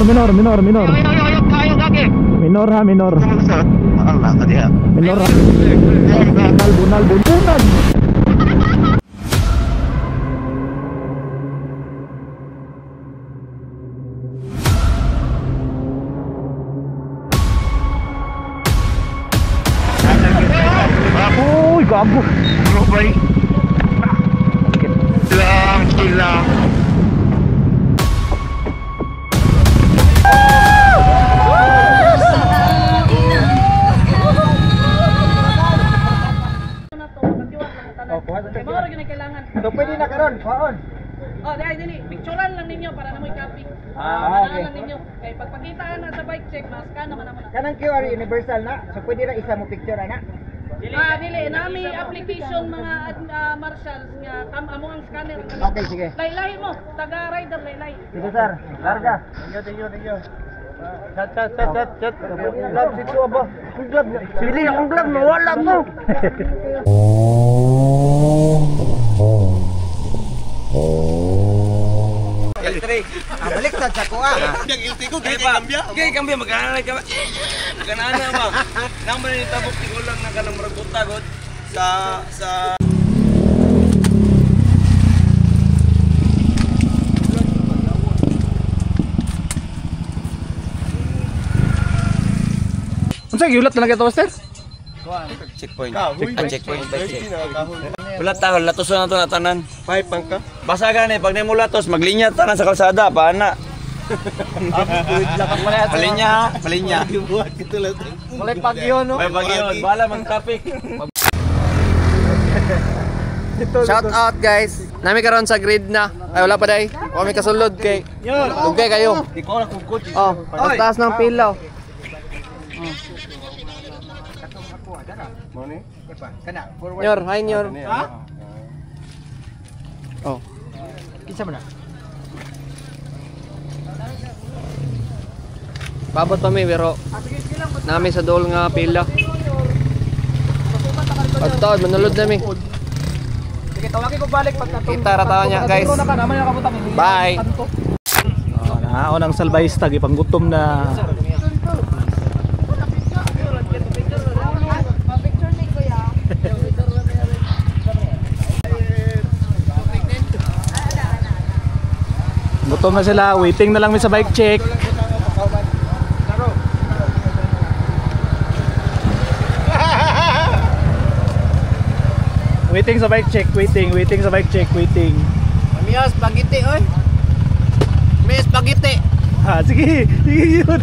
minor. Kayo gagi. Minor ha, minor. Allah ka diha. Minor ha. Bunal. Uy, gago. Robay. Lang. So pwede na karon, paon. Oh, dili. Picturean lang ninyo para na mo i-copy. Okay. Lang ninyo. Kay pagpakitaan na sa bike check, mas-scan naman naman. Kanang QR universal na. So pwede ra isa mo picture ana. Dili nami application mga marshals nga amo ang scanner. Okay, sige. Laylay mo, taga rider laylay. Sige sir, larga. Thank you. Chat. Glove dito ba? Ang glove. Sili akong glove, nawala mo. Balik sa ko Yang ilti ko kay kambya. Kay kambya magana ka. Magana ba? Nang man ni tabok ti ulang na kanang marabuta god sa Unsa giulat na kita master? checkpoint. Checkpoint. Wala ta, latos na to na tanan. Pipe pangka. Basa gani pag nimo latos maglinya tanan sa kalsada paana. Palinya. Buhat kito lang. Walay pagyo no. May bagyon, bala mang traffic. Shout out guys. Nami karon sa grid na. Ay wala pa dai. Kami kasulod kay. Dugay kayo. Ikaw na kung coach. Oh, pagtaas ng pila. Money? Nyor, hi Nyor. Oh. Kinsa man na? Babot pa mi pero nami sa dol nga pila. Pagtawad manulod nami. Sige, tawagin ko balik pagka kita ra tawo niya guys. Bye. Naon ang salbayista gipanggutom na. Gutom na sila, waiting na lang mi sa bike check. Waiting sa bike check, waiting sa bike check, waiting. Mamiya spaghetti oy. May spaghetti. Ah, sige yun.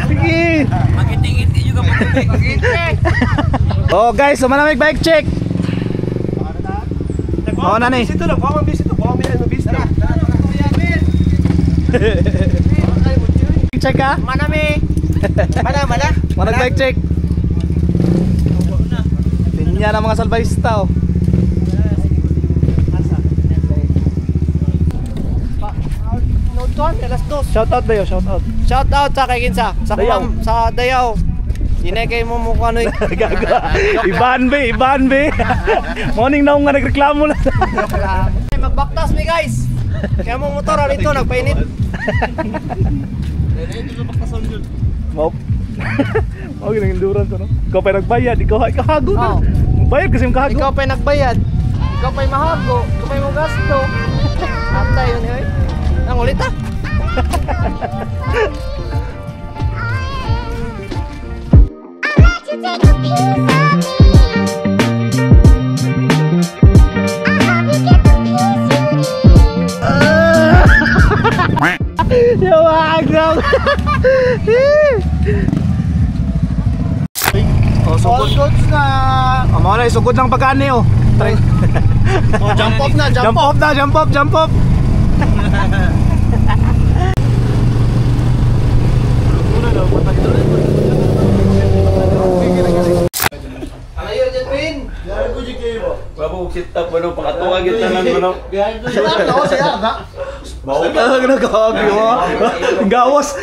Sige. Magiting-iti juga magiting. Oh guys, so manamig bike check. Oh na ni. Bisito lang, bawang bisito bisito. Check ka? Manami. Mana. Manag bike check. Linya ng mga salbayista oh. Shout out dayo, shout out. Shout out sa kay kinsa? Sa Dayaw. sa Dayaw. Dinay kay mo mukha noy. Gaga. Iban be. Morning na nga nagreklamo na. Magbaktas mi guys. Kaya mo motor dito nagpainit. Mau. Mau gini endurance no. Ikaw pa nagbayad, ikaw hago na. Bayad kasi mo kahago. Ikaw pa nagbayad. Ikaw pa mahago. Ikaw pa mo gasto. Atay yun hoy. Nang ulit ah. Yo, agam. Oh, sugod na. Amo na sugod ng pagkani oh. Oh, jump off na, Jump off. Alayo dyan Queen. Babu sit up ano pakatuwa gid tanan ano. Gawas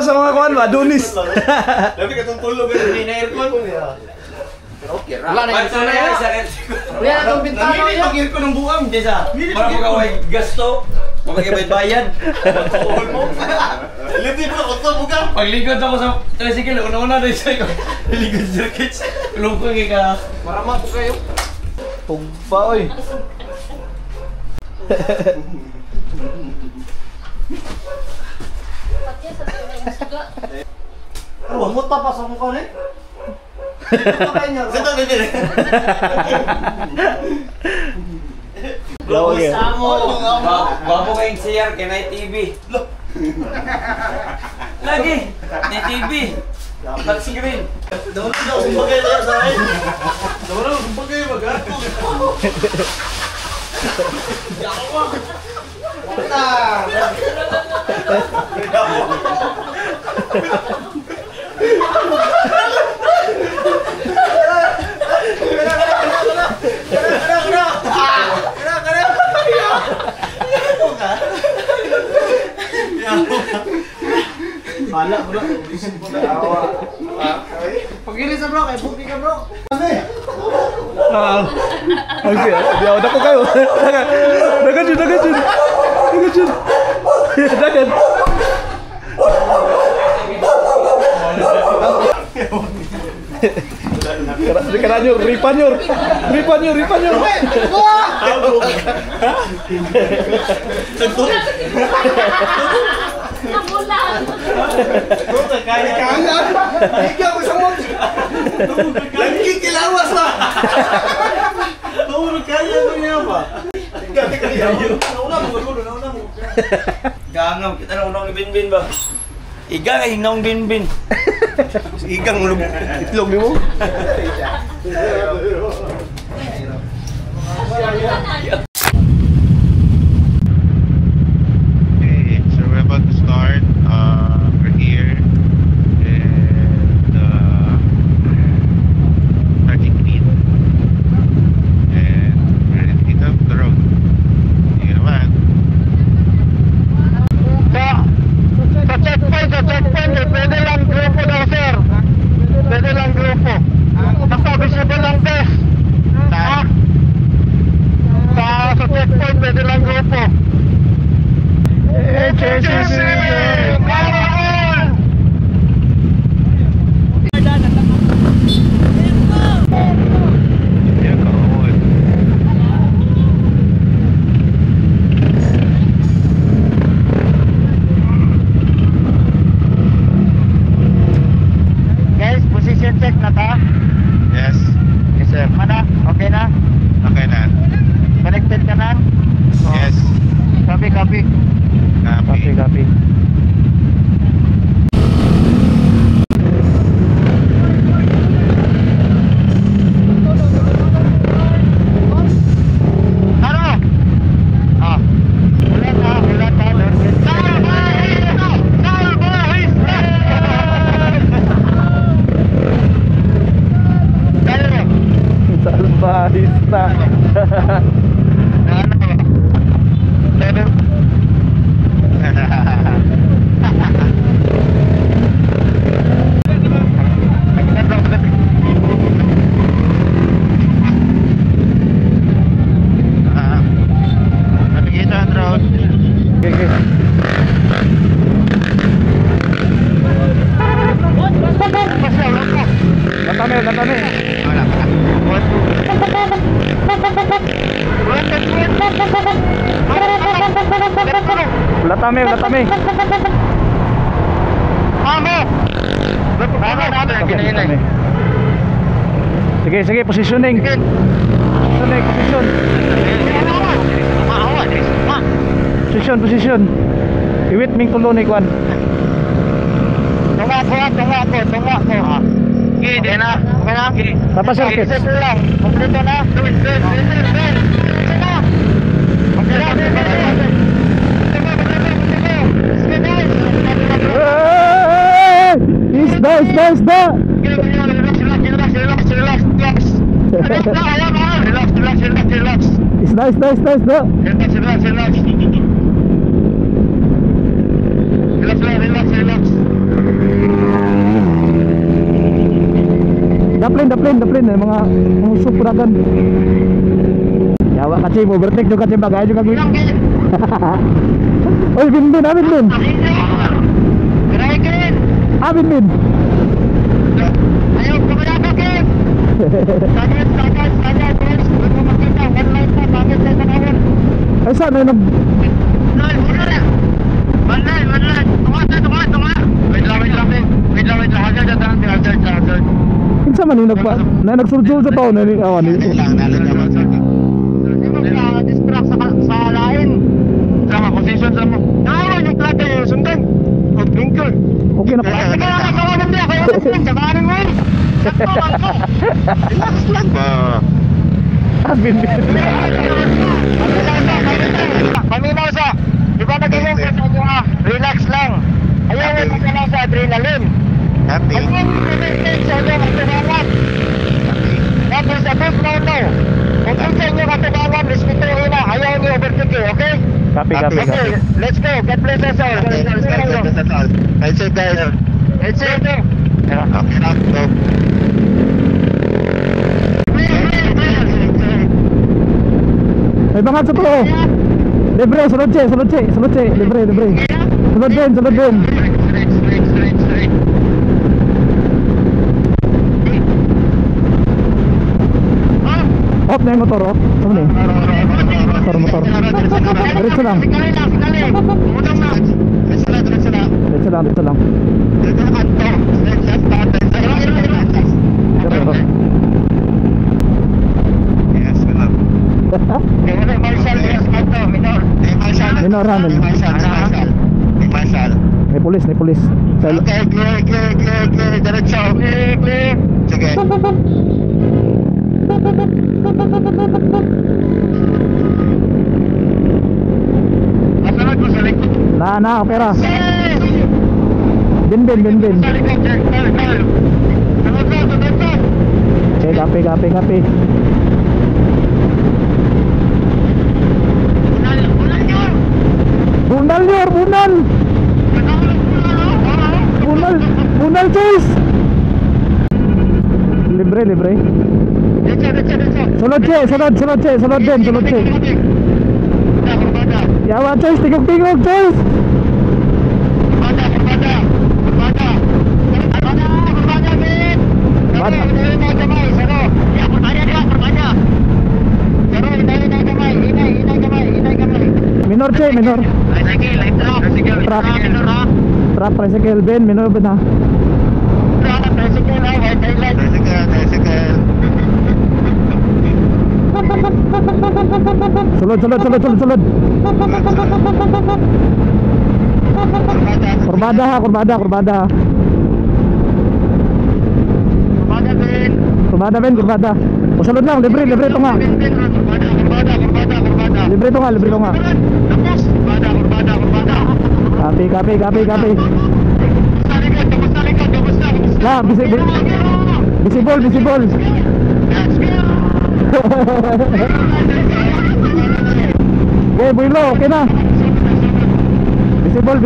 sa mga kuan, Adonis. Labi ka tong tulog ni aircon. Okay ra. Wala na yung Pansa na yan sa Wala na itong bintana Namili yan. pagir ko ng buwam, Jessa. Para magkaway gasto. Magkakabay-bayad. Iliti mo ako to buka. Pagligod ako sa tricycle, una-una na isa ko. Ligod sa kids. Tulong ko ka. Marama po kayo. Pugpa oy. Umot pa sa mukha ni. Ito kayo niya. Sito na din. Lawag yan. Bago kayong CR, Kenay TV. Lagi, ni TV. Flat screen. Daw na sumbagay tayo sa akin. Daw na sumbagay magato. Bala bro. Pagilis na bro, kay bukti ka bro. Ang siya. Diyaw na ko kayo. Dagan dyan, dagan dyan. Dagan dyan. Dagan. Karanyor, ripanyor. Ripanyor, ripanyor. Namulan. Kaya Ikaw ko sa mo. Lagi kilawas na. Tawag kaya mo niya ba? Kaya mo. Nauna mo. Gangam, kita na unang binbin ba? Iga ay hinong binbin. Igang ulog. Itlog mo. Okay, so we're about to start. We're here and starting clean. And we're ready to hit up the road. Sige naman. Sa checkpoint, pwede lang grupo daw sir. Pwede lang grupo. Basta visible lang test. Ha? Sa checkpoint, pwede lang grupo. Yeah, karoon. Guys, position check na ta. Yes. Yes sir. Mana? Okay na? Okay na. Connected ka na? Yes. Copy. Copy. Copy. Ano? Ah. Ulan na. Salbahista. Navigation road. Okay. Natame. Wala pa. Latame. Sige, positioning. Position. Iwit ming tulo ni Kwan. Tunga ko. Okay na. Tapos circuit. Reset lang. Kompleto na. Isda. daplin mga usok puragan. Yawa kasi overtake juga kasi bagay juga gue. Oy, bin. Keren. Bin. Ayo, kepada Kim. Sangat, guys. Baru makita, one line pa, bakit sa tanawin? Ay sana nag One line. Tunga. Wait lang. Hazard. kinsa man yung nagpa na nagsulsul sa tao na ni awan ni. Hindi mo distract sa lain. Sama position sa mo. Naman yung plata yung sundan. Pag-blinker. Okay na pa. Sige lang, kasawanan niya. Kaya samanin mo yun. Relax lang ba? Bin. Paminaw sa. Di ba nagiging sa inyo relax lang. Ayaw mo magkala sa adrenaline. Happy. Ayaw mo magkala sa inyo katubangan. That is a big no-no. Kung sa inyo katubangan, respetuhin na. Ayaw niyo overtake, okay? Copy. Okay, let's go. God bless us all. Let's say guys. Let's go. Okay, go. Ay bangat sa to. Libre, sulod che. Libre. Sulod din. Straight. Off na yung motor, off. Saan ni? Motor. Diretso lang. Diretso lang. Yes, enough. Minor handle. Marshall. May pulis. Okay, clear. Diretso. Clear. Sige. Na, opera. Bin. Okay, copy. Bunal, choice. Libre. Sulod che. Yawa choice, tigog choice. Minor. Trap tricycle Ben, minor ba na? Tricycle. Sulod. Kurbada. Kurbada. O sulod lang, libre to nga. Libre to nga. Copy. Lah, visible. Okay, Builo, okay na. Visible.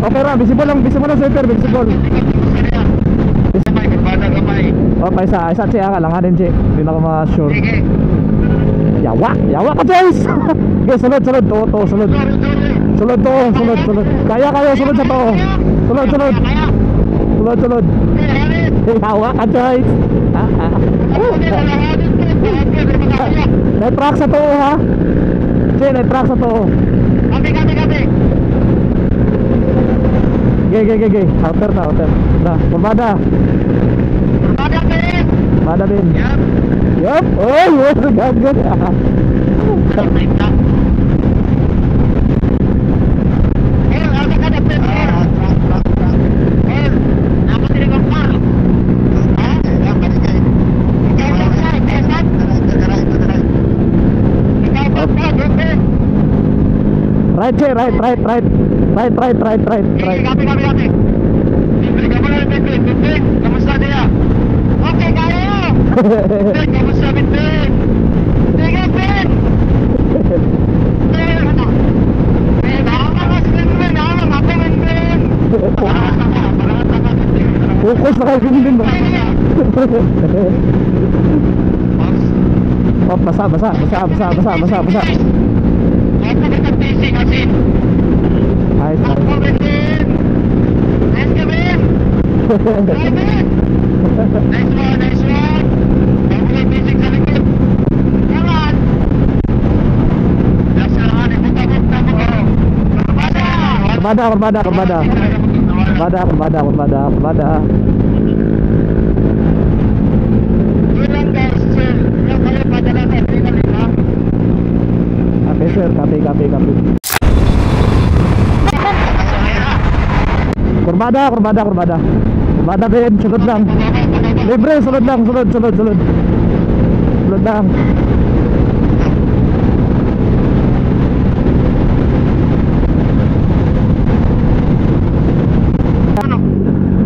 Okay ra, visible lang sweeper, visible. Okay, isa siya kalanganin siya. Hindi na ako ma-sure. Yawa ka, Joyce! Okay, sulod. Sulod. Kaya, sulod sa to. Sulod. Yawa ka, Joyce! Nai-track sa to, ha? Nai-track sa to. Gay. Outer. Nah, kurbada. Kurbada din. Yup. Oh, gagod. Right. Copy. Kamusta dia? Okay, kaya. Kamusta Ben? Sige, Ben. Ben, ako Ben. Focus na kayo din ba? Oh, basa. Ayos na. Kurbada. Oke sir, copy. Kurbada Ben, sulod lang. Libre, sulod lang. Sulod lang.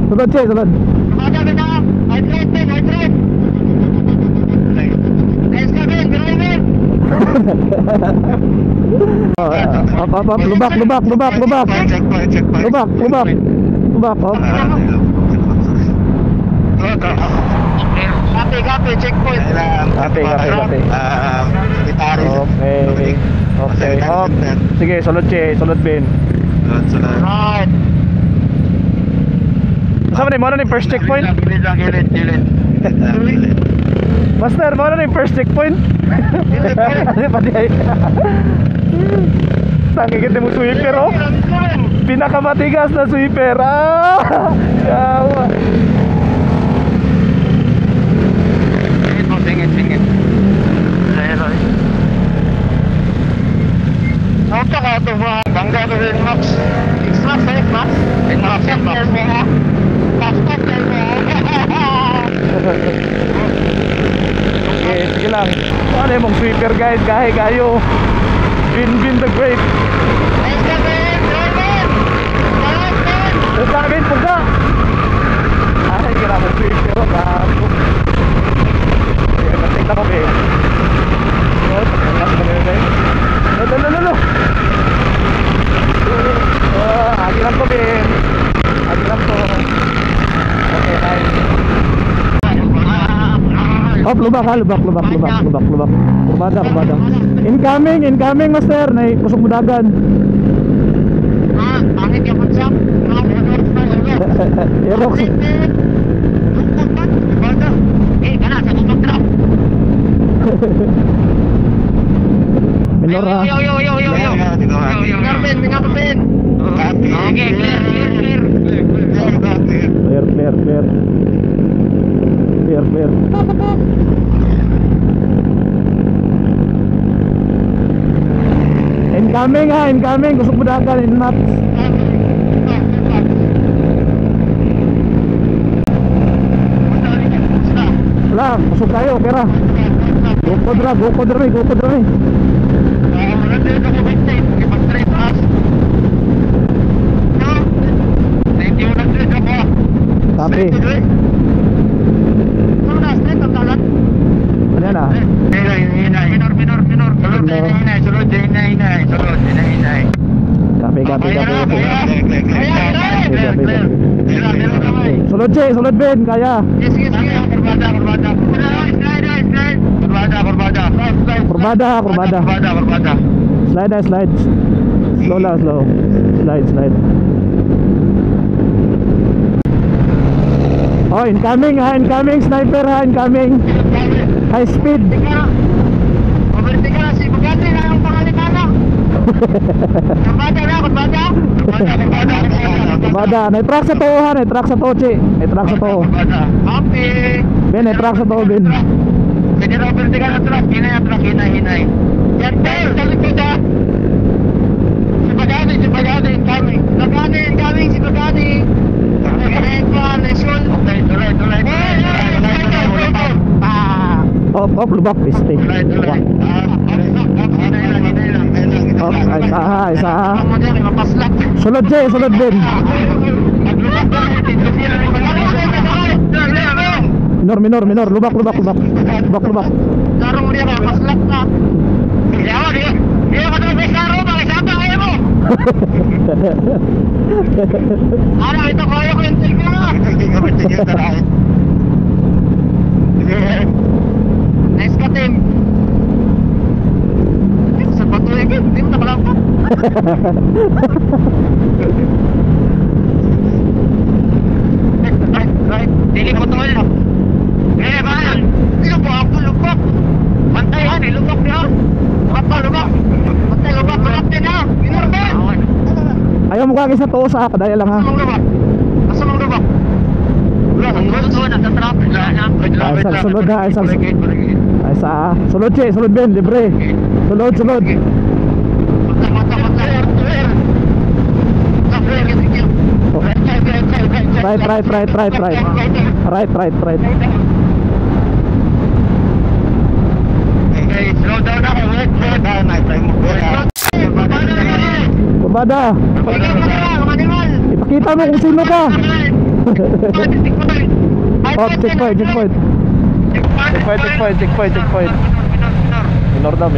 Sulod, Che, sulod. Up, lubak. Checkpoint. Lubak, oh. Copy, checkpoint. Copy. Gitaris. Okay. Oh, sige, sulod Che, sulod Ben. Right. Saan mo na yung first checkpoint? Gilid. Master, mo na yung first checkpoint? Pati ay. Tangigit mo sweeper, oh. Pinakamatigas na sweeper. Yawa. Singit. Auto ka ito ba? Bangga ito rin, Max. X-Max, Max. X-Max. Okay, sige lang. Ano yung mong sweeper guys? Gahe-gayo. Bin the great. Bin, puga. Ay, kira mo sweeper. Bago. Okay, natin ako eh. Lalo. Agi lang ko Ben. Okay, nice. Hop, lubak. Kurbada. Incoming master, na kusog mudagan. Pangit yung konsap. Erok. Kana sa tutok. Minor ha. Yo. Ngapin. Okay, clear. Clear. Incoming. Kusog mudagan in maps. Wala, kusog tayo, pera. Go kodra. Tapi ano na? Kape. Sulod Ben, kaya. Kurbada. Slide. Slow. Slide. Oh, incoming sniper ha, incoming. High speed. Si Bugatti na yung pangalimana. Kurbada, na-track sa to ha, na-track sa to, Che. Na-track sa to. Happy. Ben, na-track sa to, Ben. Pwede na vertical na truck, hinay. Yan, Ben, sa likod ha. Si Bagani, incoming. Si Bagani. Op, lubak, piste. Op, isa ha. Sulod Ben. Minor, lubak. Darong dia maslak na. Dia kadang besaro bang siapa kayak mo? Ano ito kaya ko yung tilko na. Thank you, tarahin. Nice ka, Tim. Sa patuloy ka, hindi mo nakalampat. Right. Dili mo tol. Man. Sino po ako lubak? Pantayan, lubak niya. Lubak. Pantay lubak, lubak din ha. Inorban. Ayaw mo kagis na tuos ha, kadaya lang ha. Asa mong lubak? Wala, sunod na traffic lang. Ay, sa sunod ha, ay sa sunod che, sunod Ben, libre. Sunod. Right. Okay, slow down ako. Slow down. Kumada. Ipakita mo kung sino ka. Oh, checkpoint. Minor daw.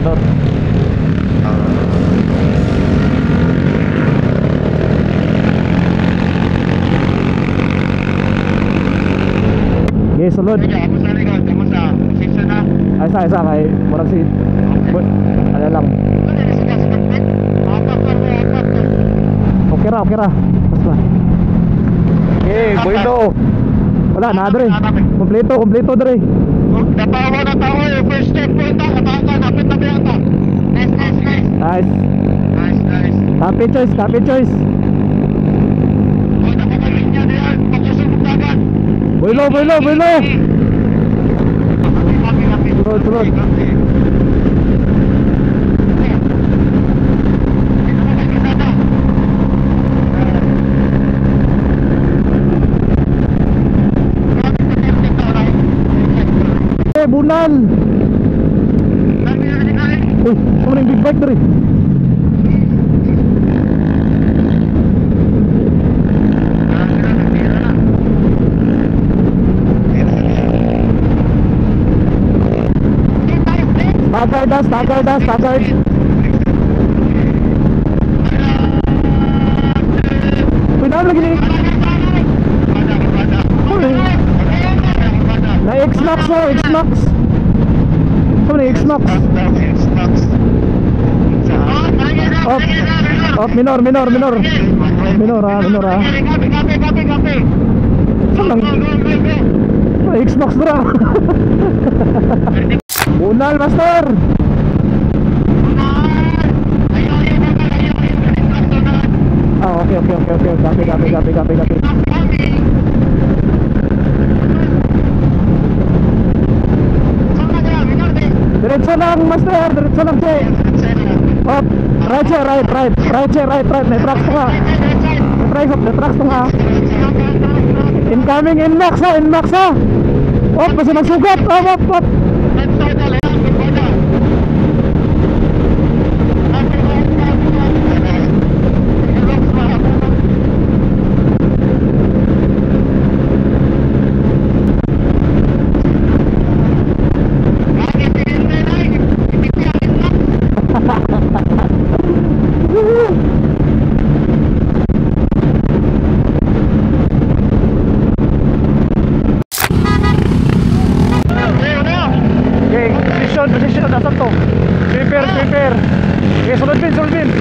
Okay, sulod. Ay, sa kay murag si ano lang. Okay ra. Basta. Okay, bueno. Wala na dre. Kompleto dre. Natawa na tao eh. First step po ito. Kapit na ito. Nice. Happy choice. O, nakakalit niya na yan. Pagkasunod agad. Boilo. Sulod. Bunal. Uy, kamu yang big bike dari. Staggered. Pinam lagi nih. Na X-Max. Kamu nih X-Max. Op, minor. Senang. X-Max bro. Bunal master. Oh, oke. Copy. Diretso lang master, diretso lang che. Op, right. May trucks pa nga. May trucks pa nga. Incoming, inmax ha. Op, basta magsugat. Op. Position, nasa to. Prepare. Okay, sunod bin.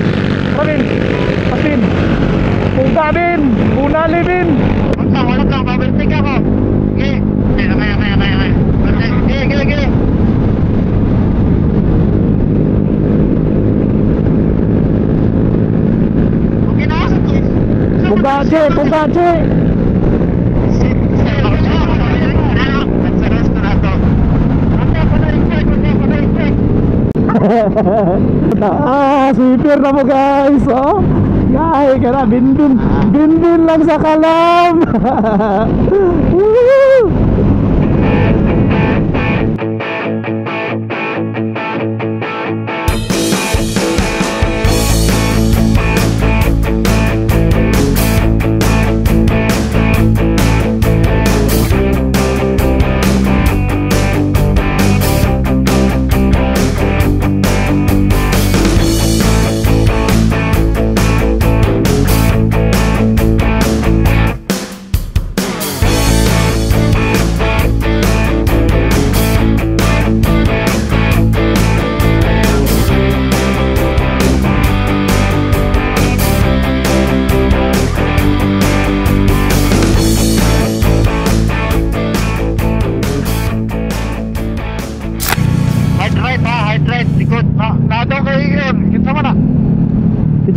Pasin. Punta bin. Punali bin. Wala ka, babalik ako. Gila. Okay na, sa to. Punta che. Sipir na mo guys. Oh, yay, kaya bin lang sa kalam.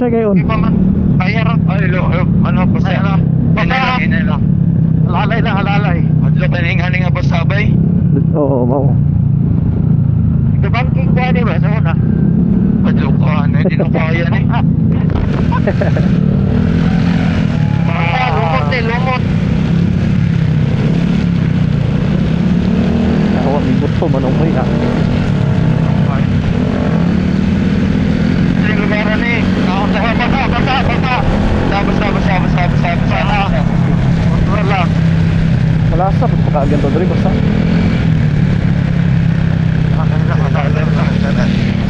siya kayo. Bayar. Ay, ano pa siya? Hinay lang. Halalay na, halalay. Madlo kaning nga pasabay. Oo, mau. Banking ka di ba? Sa una? Madlo ka, hindi na kaya ni. Lumot. Ako, ibot po, manong mo yun. Yung lugar ni. Basta. Wala. Malasa, pagpakaagyan to doon, basta.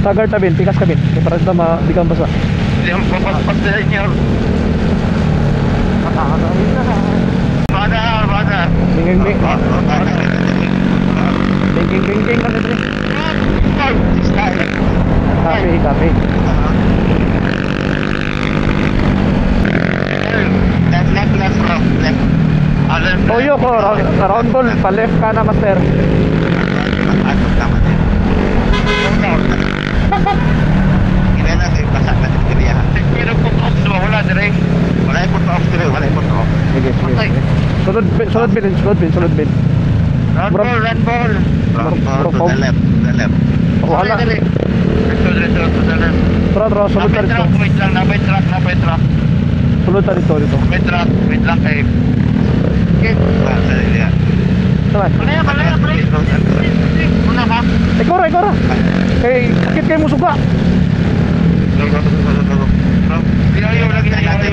Stagar tabin, tikas kabin. Para ito di kang basa. Hindi ang papaspas na inyo. Bada. Bing. Bing lang ito. Kape. Left. Toyo ko, round ball, pa left ka na, master. Pero kung off wala dire. Wala yung off. Sige. Sulod bin. Run ball. To the left. Wala. To the left. Tara, sulod ka dito. Wait lang, napay truck. Sulod ka dito. Wait lang kay. Saan? Malaya. Una ka? Ikora. Sakit kayo mo suga. Ayaw lagi na natin.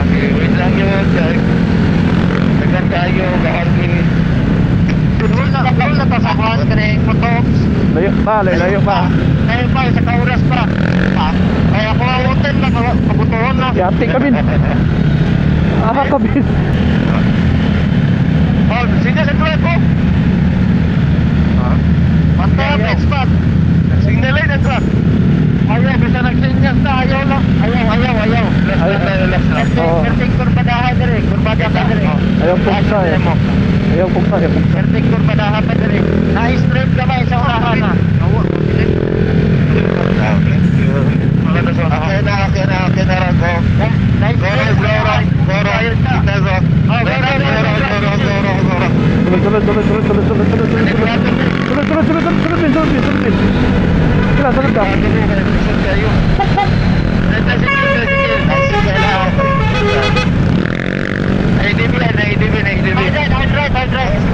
Okay, wait lang yun. Tagan tayo, bakit Dul na tasabuhan ka na yung motoks. Layo pa. Tayo pa, sa kauras pa. Ay ako ang hotel na, kabutuhan na. Yati kabin. Kabin. Oh, sige sa tuwa ko. Mantap, spot. Signalay na truck. Ayaw, bisa nagsinyas na, ayaw lang. Ayaw. Left. Kerting kurbadahan na rin, Ayaw puksa. Kerting kurbadahan pa na rin. Na-straight ka ba sa unahan na? Okay na. Sulod ka.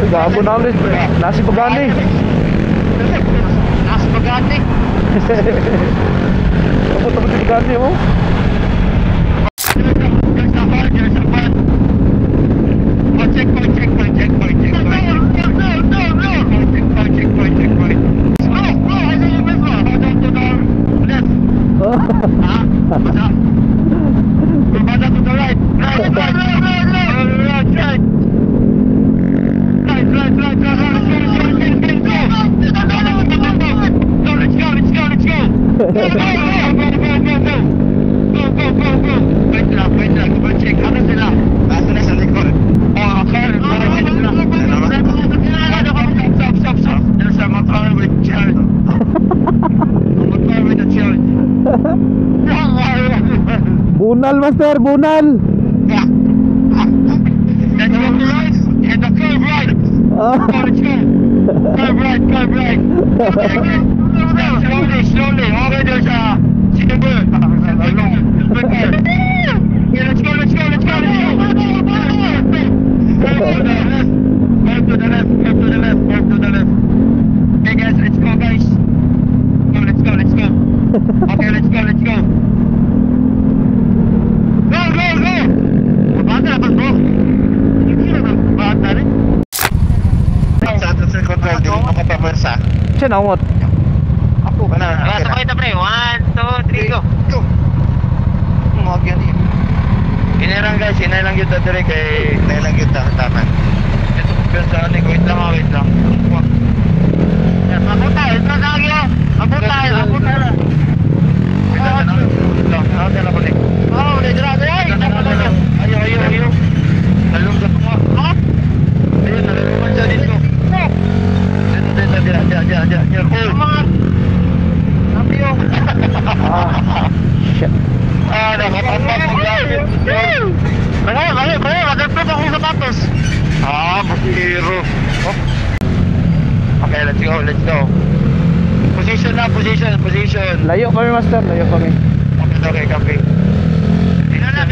Gabo na ulit. Nasi pagani. Tapos si pagani mo. Bunal, master, bunal. Curve right. Slowly. Okay, there's a symbol. Yeah, let's go. Curve to the left. Okay, guys, let's go, guys. Let's go. Okay, let's go. Go! Bata, bro. Bata rin. Sa atin sa control, di mo makapamersa. Siya naungot. Ako ka na. Sabay na pre. 1, 2, 3, go. Mga yan yun. Inirang guys, inay lang yun dati rin kay... Inay lang yun taman. Ito kung sa atin, wait lang. Abot tayo. Abot tayo. Ayaw. Talong sa mga. Ayun, nalaluman siya dito. Diyan. Oh! Sabi yun. Okay, let's go, let's go. Position na, position. Layo kami master, layo kami. Okay, copy. Minor.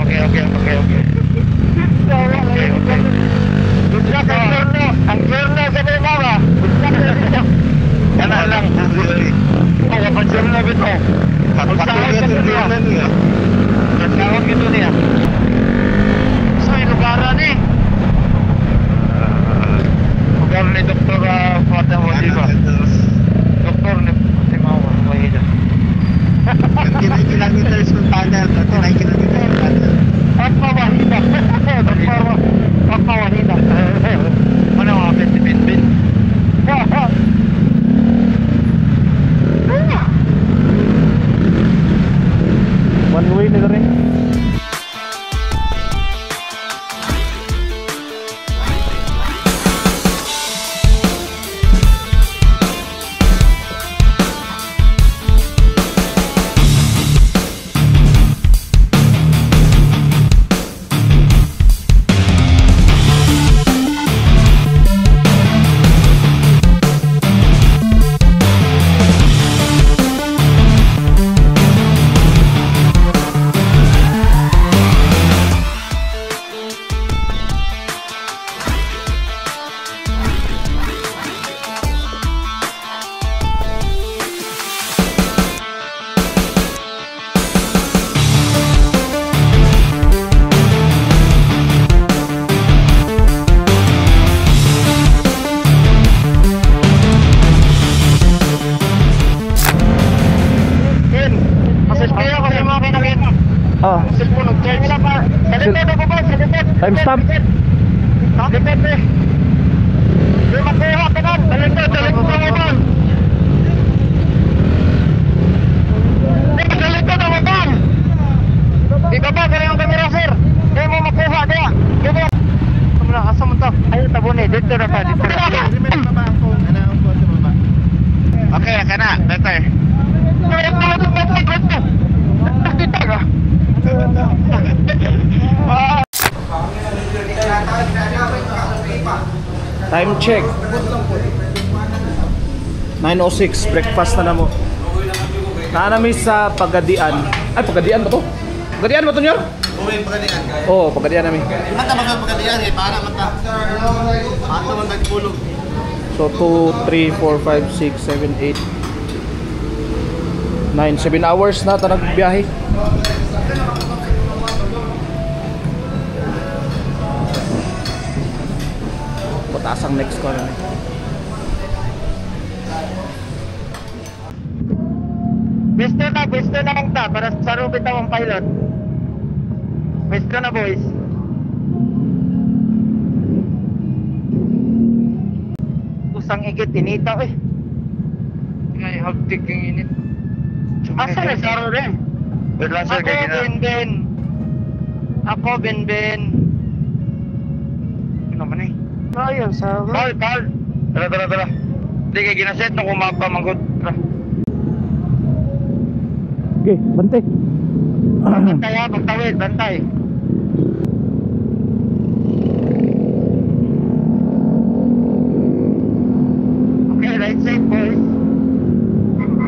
Okay. Good luck, ang journal sa mga. Kana lang. Oh, pa journal bito. Pagsahod niya. Pagsahod gitu niya. So, lugaran eh. Lugar ni Dr. Fatah Wadiba. Doktor ni Fatima Wahida. 29 kilometers from tunnel. 29 kilometers from tunnel. Fatma Wahida. Fatma Wahida. Mana mga bin. One way nila rin. Oh. Time stop. Okay, kana, better. Time check 9:06, breakfast na mo. Naanami sa Pagadian. Ay, Pagadian ba to? Pagadian ba to, Nyor? Oo, Pagadian namin. Mata ba pagkadiyan eh, para mata. Ato man nagpulog. So 2, 3, 4, 5, 6, 7, 8 9, 7 hours na ito nagbiyahe. Pataas ang next ko na. Pwesto na lang ta para sa rubit ang pilot. Pwesto na, boys. Usang igit tinita eh. Ngay hagtik yung init. Asa na saro rin? Ako Ben. Ano man eh? Ayun, saro. Paul. Tara. Hindi kayo ginaset na kumapa manggod. Tara. Okay, bantay. Bantay ha, magtawid, bantay. Okay, right side boys.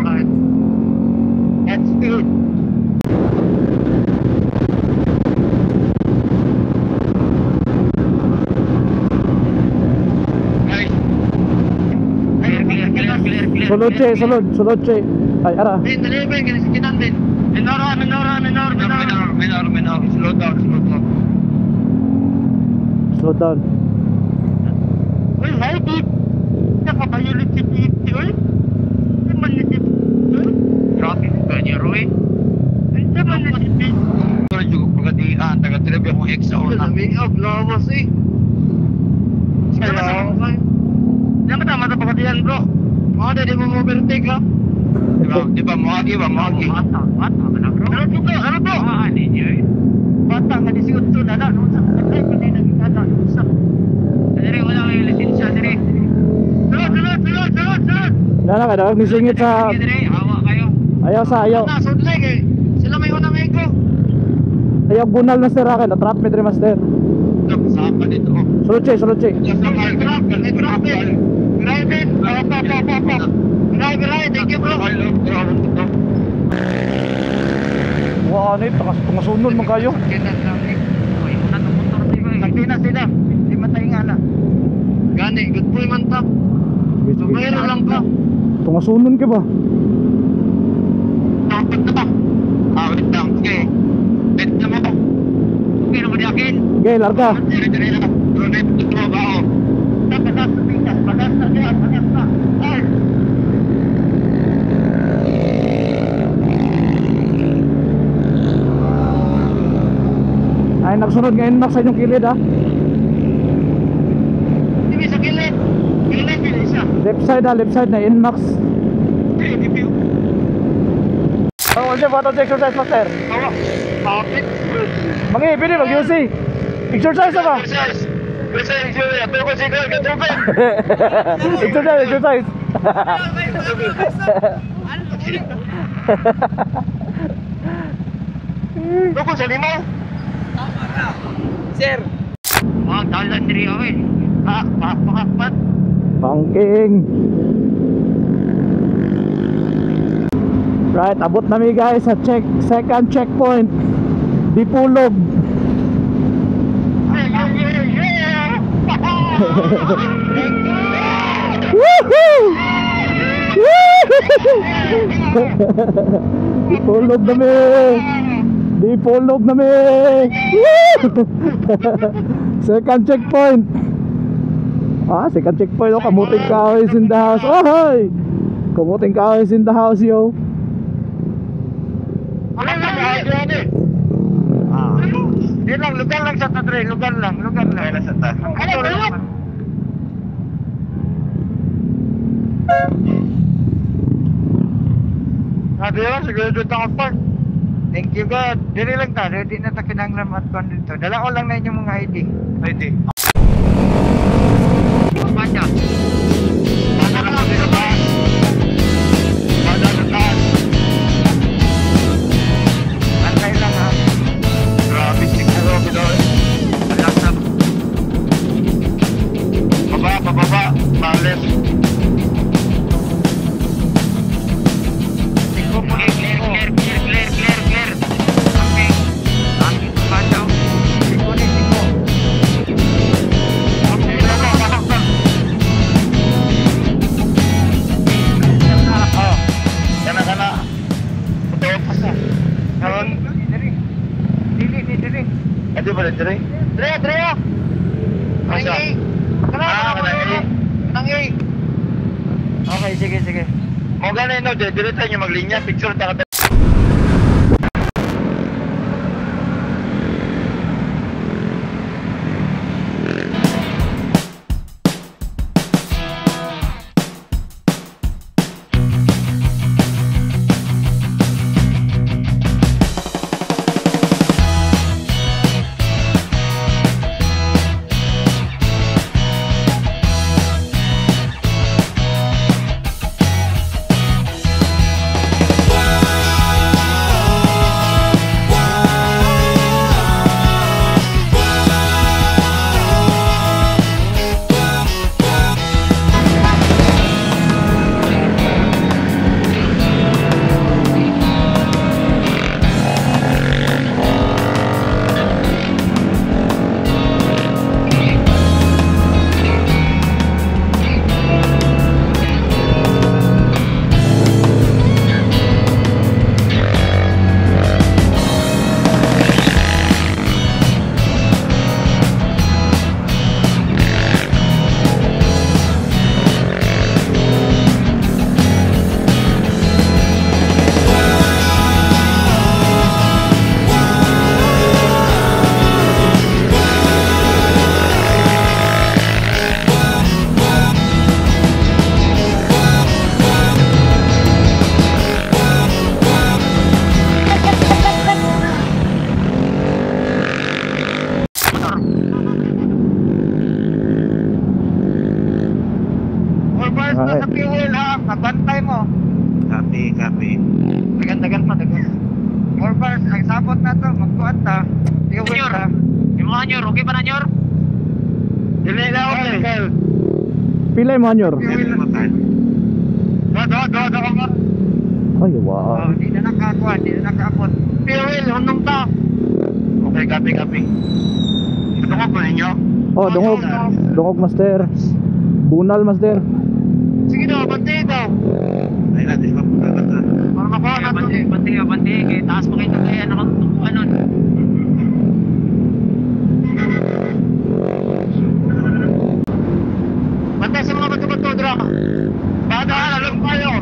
Right. That's good. Guys. Clear. Sulod, che. Ay, ara. Dali, kinasikinan din. Minor. Slow down. Uy, hi, Pete. Nakabayulit si Pete, uy. Naman ni si Pete. Traffic ka niya, Roy. Naman ni si Pete. Pero juga pagkatian, taga-tirabi akong exa o na. Sabi, lawas eh. Hello. Yan ka tama sa pagkatian, bro. Mga di mo overtake, ha? Di ba, Maki? Bata, ano bro? Bata, nga disiutso na na. Ay, kundi naging na. Dali, wala kayo lisensya, dali. Sunod! Dala ka daw, nisingit sa... Hawa kayo. Ayaw. Sudlig eh. Sila may unang ego. Ayaw gunal na sir akin, na-trap me 3 master. Sapa dito. Sulod, che. Trap. Right. Thank you, bro. Wah, ano ito? Tungasunod man kayo. Nagtina sila. Di matay nga na. Gani, good boy man ta. Sumero lang ka. Tungasunod ka ba? Dapat na ba? Wait lang. Okay. Bet na mo. Okay naman yakin. Okay, larga. Dire-dire na. Ronet, ito ba o? Pagas na siya. Pagas na. Ay! Ay, nagsunod ngayon Max sa inyong kilid ha. Hindi sa kilid. Kilid isa. Left side na Inmax. Oh, ano ba ito exercise master? Oo. Bakit? Pili mag-UC. Exercise na ba? Exercise. Ito ko siguro katupin. Exercise. Ito ko sa limo. Sir. Dalan diri ako eh. Pakakpat. Pangking. Right, abot nami guys sa second checkpoint. Dipulog. Woohoo! Dipulog nami. Second checkpoint. Second checkpoint. Oh, kamuting kahoy is in the house. Oh, hi! Kamuting kahoy is in the house, yo. Di lang, lugar lang sa Tadre, lugar lang sa ta. Sabi yun, siguro doon ako park. Thank you God. Dili lang ta, ready na ta kinanglam at kon dito. Dala ko lang na inyong mga ID. Baca. Baca na binabas. Baca na taas. Antay lang ha. Grabe siguro Pinoy. Alasap. Pababa. Males. Tingko po. Clear. Okay. Aking baca. Tingko. Okay. Kana. Ito pa sa. Karon dili. Ado ba diri? Dre. Asa? Kanang Okay, sige. Mo ganay no, dire tayo maglinya, picture ta ka. Nasa fuel ha, nabantay mo. Copy. Dagan pa. More bars, ang sabot na to, magkuhan ta. Fuel ta. Yung mga nyor, okay pa na nyor? Dili na okay. Pila yung manyor? Do ko nga. Ay, wow. Di na nakakuha, di na nakaabot. Fuel, hunong ta. Okay, copy. Dungog ba ninyo? Oh, dungog master. Bunal master. Sige daw, bantay daw. Ay, natin mapupunta. Para makuha na ito. Bantay. Kaya taas pa kayo kaya nakatutuan nun. Bantay sa mga bato-bato, Dra. Bada, lalong kayo.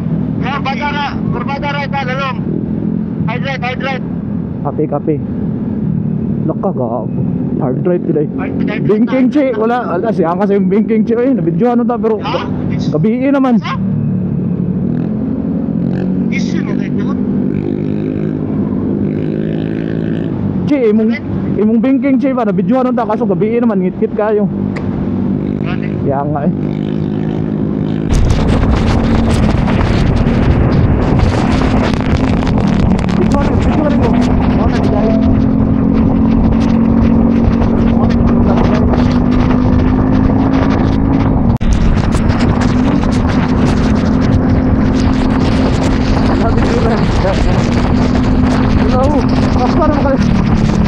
Berbada right, lalong. Hydrate. Kape. Nakaka. Hard right today. Binking chi, wala siya kasi yung binking chi nabidyohan ta pero gabi naman. Issue mo kayo. Chi, imong binking chi ba nabidyohan ta kaso gabi naman ngit kayo. Kaya nga Bidyohan mo. Ano di dahil?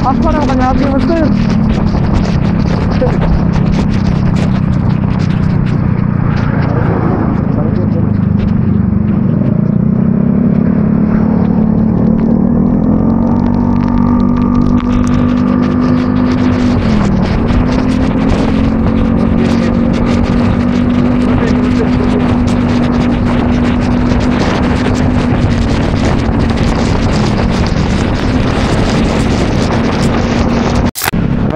Aspa naman kanya aking master.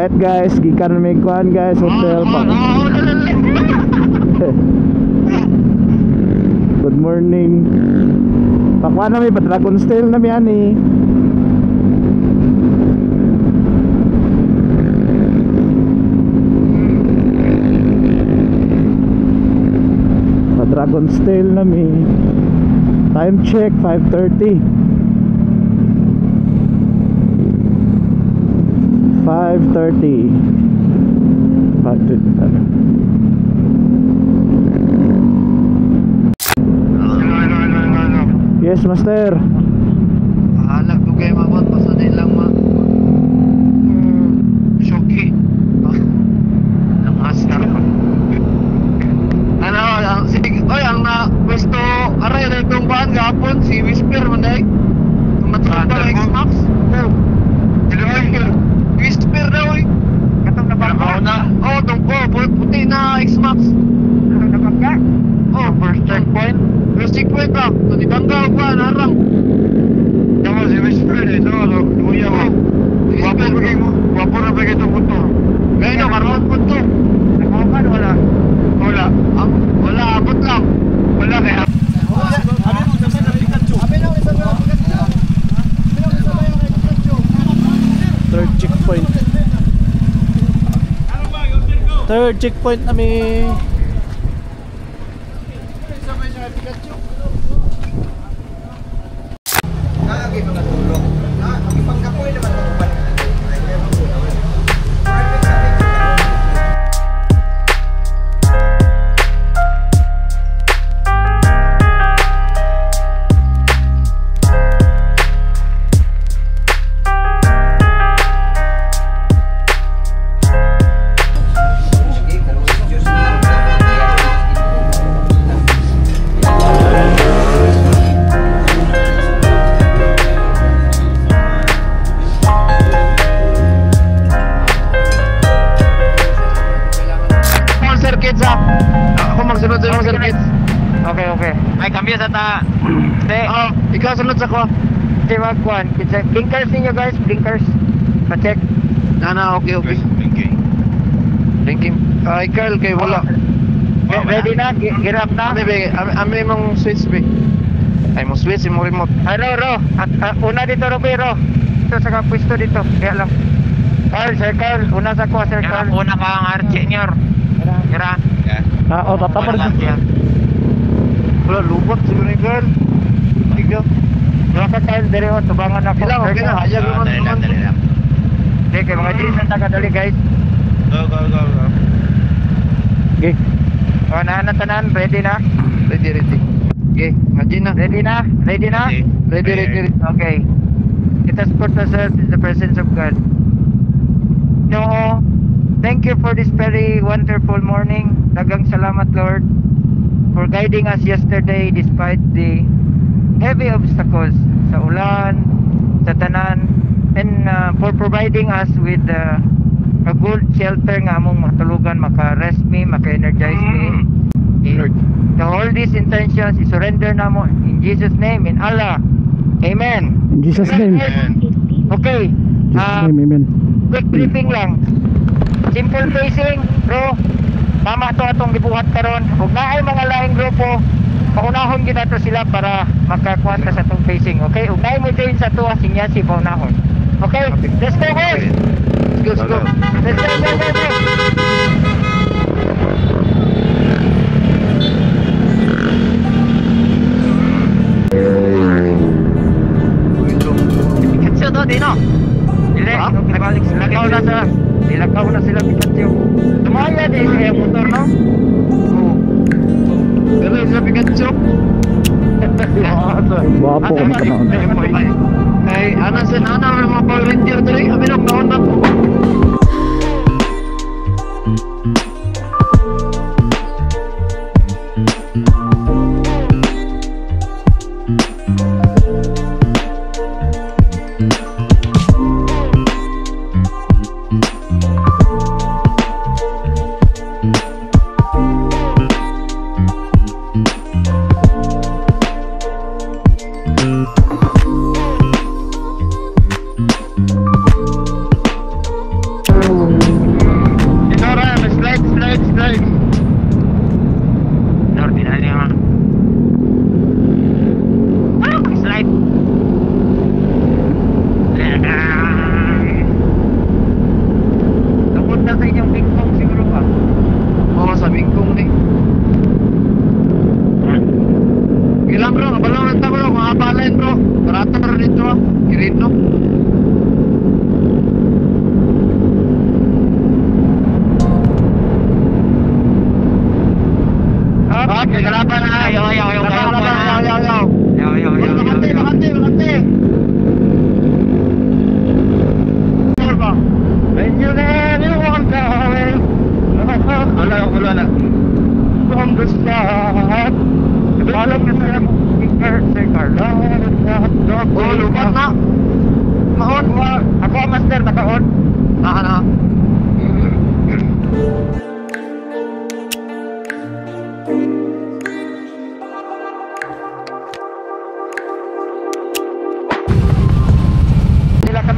Right guys, gikan may kuan guys, hotel pa. Good morning. Pakuan na may Dragon Style na mi ani. Dragon Style na mi. Time check 5:30. 5:30. Yes, master. Alag ko kayo mabot, basta din lang shocky. Ang askar. Sige, ang pwesto, aray na itong baan gapon, si Whisper man dahi. Matulog pa ng X-Max. Whisper daw eh. Katong nabangka na? Oo, puti na X-Max. Katong nabangka? Oo, first checkpoint. First checkpoint lang. Ito di bangka o ba, narang. Tama si Whisper eh. Ito, luya mo. Wapo na ba ito motor? Ngayon na, karoon po ito. Nagmakan, wala. Wala, abot lang. Wala kaya. Third checkpoint namin. Okay. Ay, kambyo sa ta. Ikaw sunod sa ko. Di magkuhan. Blinkers ninyo guys, blinkers. Pa-check. Okay. Blinking. Carl, kay wala. Ready na? Girap na? Ami mong switch, be. Ay, mong switch, mong remote. Ay, Ro. Una dito, Robero. Ito sa kapwisto dito. Kaya lang. Carl. Una sa ko, Sir Carl. Una ka ang Archie nyor. Gira. Tatapar dito. Wala, lubot siguro ni Carl. Tiga. Wala ka tayo, dere o, tubangan ako. Okay na, hayag naman. Hindi, kaya mga Jason, taga dali guys. Go. Okay. O, tanan, ready na? Ready. Okay, imagine na. Ready na? Ready na? Ready. Okay. Let us put ourselves in the presence of God. No, thank you for this very wonderful morning. Dagang salamat, Lord, for guiding us yesterday despite the heavy obstacles sa ulan, sa tanan, and for providing us with a good shelter nga among matulugan, maka-rest me, maka-energize me. To all these intentions, i-surrender na mo in Jesus' name, in Allah. Amen. In Jesus' name. Okay. Jesus' name, amen. Quick briefing lang. Simple pacing, bro. Tama to atong gibuhat karon. Ug naay mga laing grupo, paunahon gyud nato sila para makakuha ta sa atong pacing. Okay? Ug naay mo join sa tuwa sinyasi paunahon. Okay? Let's go, guys. Let's go. Let's go. Pikachu to, Dino. Dili, nabalik sila. Nilakaw na sila Pikachu. Tumaya din sa motor, no? Oo. Pero sa Pikachu. Wapo kami kanaon. Ay, ana sa nana mga Power Ranger dali. Kami lang naon na po.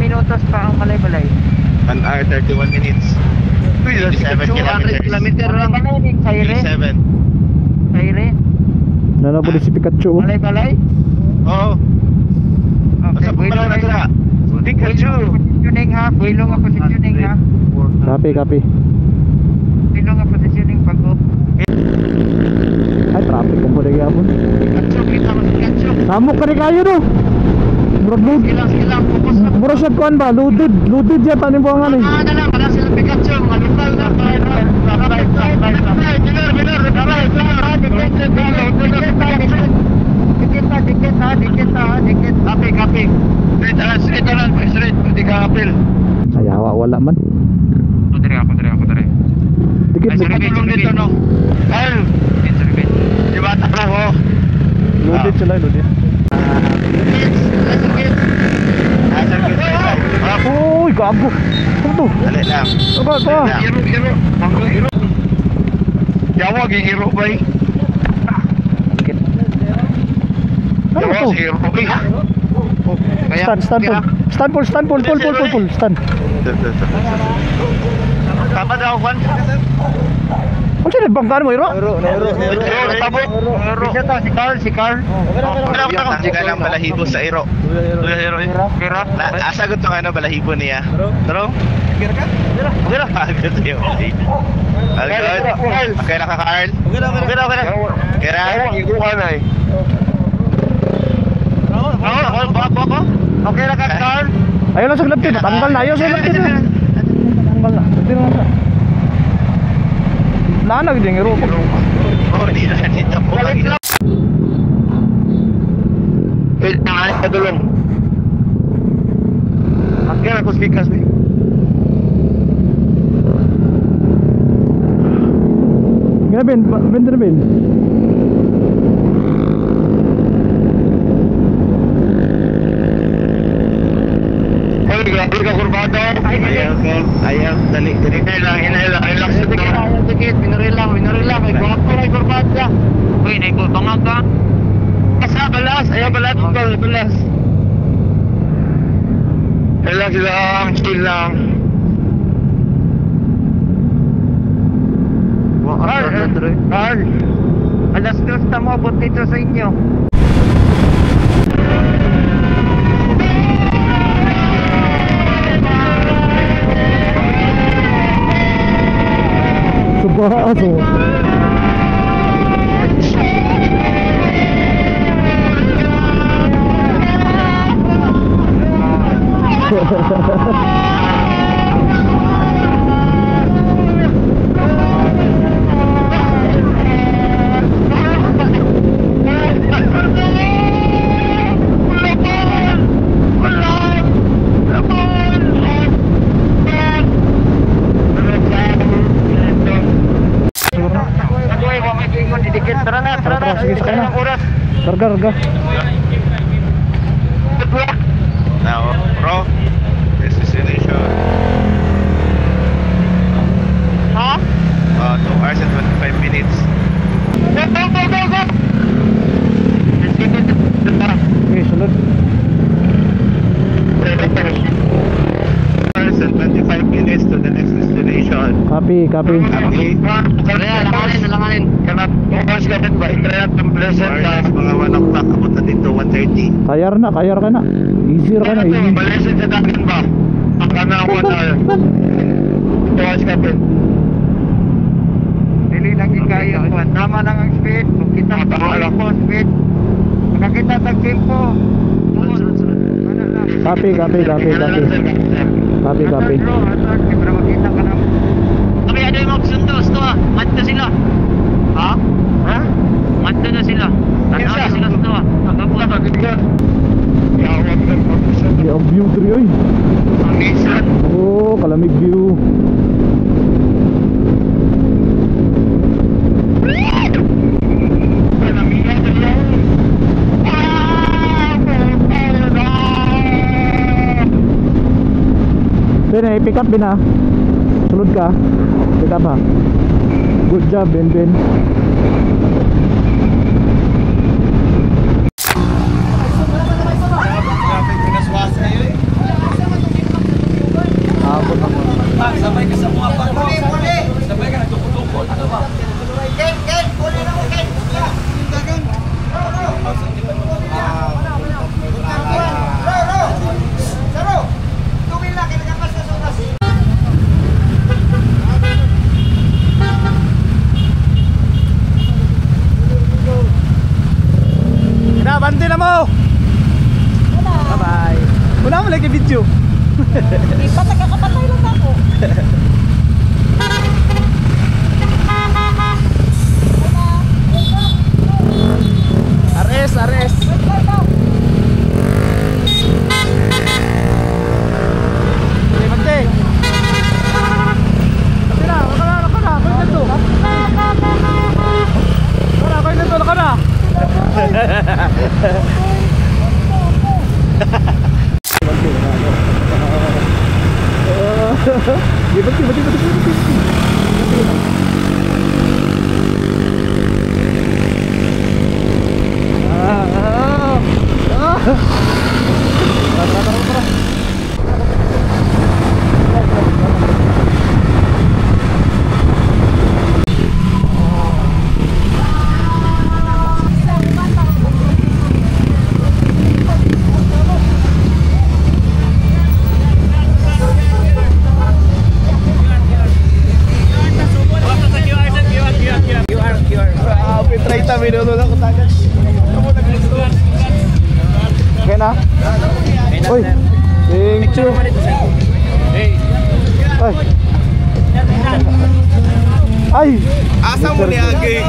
Minutos pa ang Balay-Balay. 1 hour 31 minutes. 27 kilometers. Lang Sayre. 27. Sayre. Nanapuli si Pikachu. Balay-Balay. Oo. Okay, Basta pumalaw na sila. Pikachu. Positioning ha. Builong ang positioning ha. Copy. Builong ang positioning pag-up. Ay, traffic ka po rin yapon. Pikachu, kita mo si Pikachu. Samok ka rin kayo no. Silang, focus na. Mura siya kuhan ba? Loaded siya. Tanin po ang ano eh. Na lang, wala sila Pikachu. Malukal na. Dikit. Copy. Straight na lang. Hindi ka apil. Ay, wala man. Ako dari. Dikit. Tulong dito, no? Kyle! Di ba? Takla ko. Loaded sila, loaded. Uy, gago. Ano to? Dali lang. Aba. Hiro. Yawa, hiro ba eh? Ano to? Hiro ba eh? Stand pull. Stand. Tama daw, Juan. Ano siya nagbanggaan mo, Hiro? Si Carl. Sige lang balahibo sa Iro. Asagot ng ano balahibo niya. Taro? Gira. Agad yun. Agad. Okay na ka, Carl? Okay na. Kira? Okay na ka, Carl? Ayaw lang sa glabtid. Tanggal na. Ayaw sa glabtid. Tanggal na. Hindi naman siya. Nanag din, Hiro. Oh, hindi na dito po. Balik lang. Wait, padulong. Akyat ako speakers ni. Gana Ben, Ben na Ben. Ay, grabe ka kurbado. Ayaw, dali. Inhale lang. Relax sa tikit. Tikit, binaril lang. May guwap ko na kurbado ka. Uy, naibutangag ka. Asa, balas. Ayaw, balas. Balas. Relax lang, chill lang. Carl, alas 2 na mo, abot dito sa inyo. Subaso. Sige, sakay na. Karga. Now, bro, destination. Ha? 2 hours and 25 minutes. Go! Okay, sunod. 2 hours and 25 minutes to the next destination. Copy. Copy. Langanin. Kanat, bukas ka din ba? Itrayat ng pleasant ka. Mga 1 o'clock, abot na dito, 1:30. Kayar ka na. Easier ka na, easy. Balesin sa dagat ba? Ang kanawa na. Bukas ka din. Dili lagi kayo. Tama lang ang speed. Kung kita makakala ko speed. Makakita sa tempo. Copy. Siyempre makita ka na. Kami ano yung magsundos to ah. Mato sila. Ha? Mato na sila. Tanaw na sila to ah. Agabuan. Ang view diri oy. Ang Nissan. Oh, kalamig view. Ben, pick up Ben ha. Sunod ka. Pick up ha. Good job Ben. Abot ang Sabay ka sa mga pangko. Sabay ka nagtukot-tukot. Ano ba? Ken, puli na mo, Ken. Saro, tumila ka nagapas na sa oras. Bante na mo. Bye-bye. Wala mo lagi video. Ipa nagkakapatay lang ako. Ares. Hey, bante. Naka na. Okay na? Uy, thank you. Ay! Asa mo ni Agi?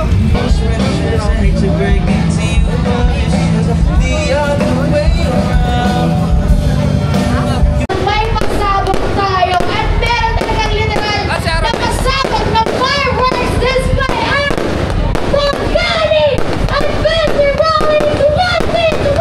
May pagsabog tayo at meron talagang literal na pasabog ng fireworks display at Bongani Adventure Rally 2025!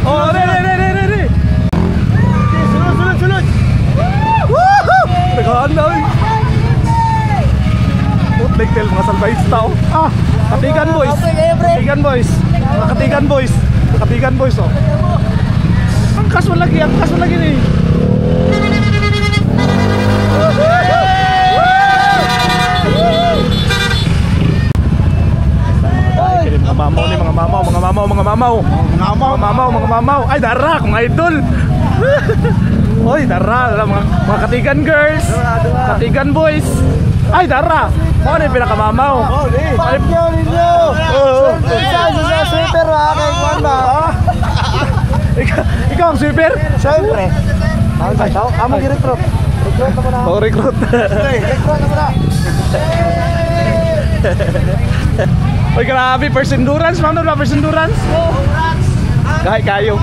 Oh, re. Sunod. Nagahan na eh. Putlik tel mga salbayista oh. Katigan boys. Katigan boys. Mga Katigan boys oh. Angkas mo lagi ni. Mga mamaw. Ay, dara, kung idol. Oy, dara, mga Katigan girls. Katigan boys. Ay, dara. Ano yung pinakamamaw? Parang ninyo! Sa sweater ha, kay Juan ba? Ikaw ang sweeper? Siyempre! Among i-recruit. Recruit na mo na. Oh, recruit. Recruit na mo na. Oy, grabe, first endurance. Ma'am, first endurance? Kahit kayo.